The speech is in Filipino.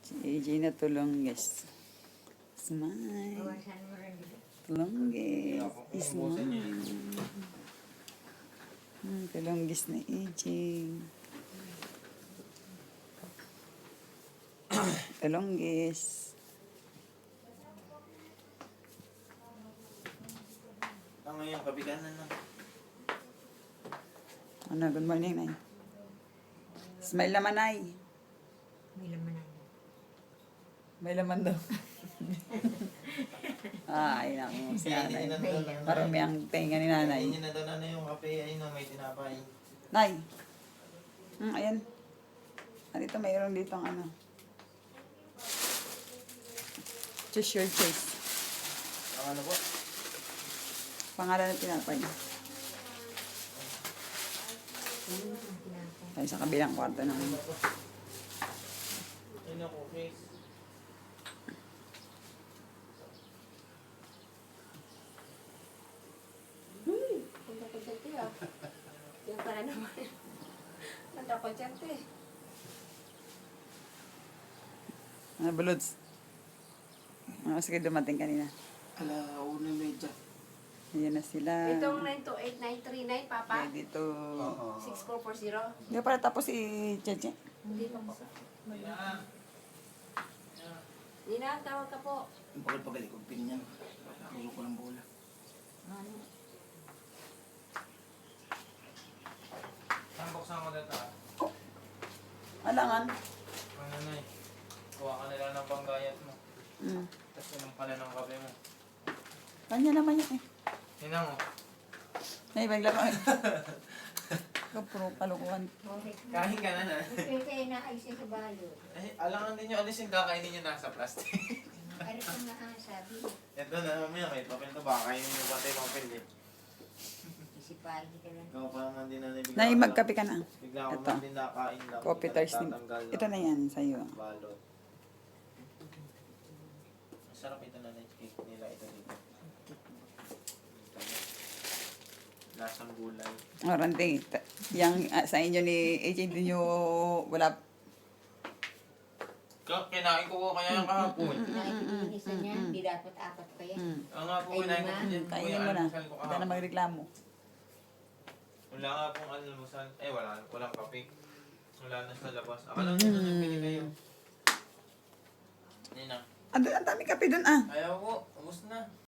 Si AJ na tulongges. Smile. Bawasan mo rin dito. Tulongges. Smile. Tulongges na AJ. Tulongges. Ang ngayon, kabiganan na. Ano, good morning, Nay. Smile naman, Nay. May laman na. May laman daw. Ay, naku, si Nanay. Marami ang tenga ni Nanay. Hindi na daw na yung kape, ayun na may tinapay. Nay. Ayan. Andito, mayroon dito ang ano. Choose your choice. Ang ano po? Pangalan ng tinapay. Ay, sa kabilang kwarto ng ano. Ayun ako, face. Punta ko dyan, tiyo. Yung para naman. Punta ko dyan, tiyo. Ano, Bulods? Sige, dumating kanina. Alauna medya. Ayan na sila. Itong 928-939, Papa. Ready to... 6440. Hindi pa pala tapos si Cheche. Hindi pa po. Nina, tawag ka po. Ang pagal-pagal ko, pinyan. Nakulo ko ng bola. Saan buksan ko dito? Alangan. Ano na eh. Kuha ka nila ng panggayat mo. Tapos yun ang pala ng kape mo. Kanya naman yan eh. Tingnan mo. Ay, baglaro eh. Puro kalukuhan. Kain ka na na. Ito kayo na ay sa balot. Eh, alangan din nyo alisin kakainin nyo nasa plastic. Ano ko na sabi? Ito na mamaya may papel to. Baka kainin nyo pati papel eh. Isipali ka lang. Ikaw pa naman din na bigla Nay, ko magkape ka na. Bigla ko Ito. naman din nakain lang. Coffee thirsty. Ito na yan sa'yo. Balot. Masarap ito na cake nila. Ito dito. Lasang gulay. Ranting, yung sa inyo ni AJ, hindi nyo wala. Kinain ko kaya yung kahapon. Nakikinisan niya, hindi dapat apat pa yan. Ang nga po, kinain ko din. Kainin mo na. Hindi na magreklamo. Wala nga pong almusal. Eh, walang kape. Wala na sa labas. Akala nyo na nabili kayo. Nina. Ang dami kape dun ah. Ayaw ko. Ubus na.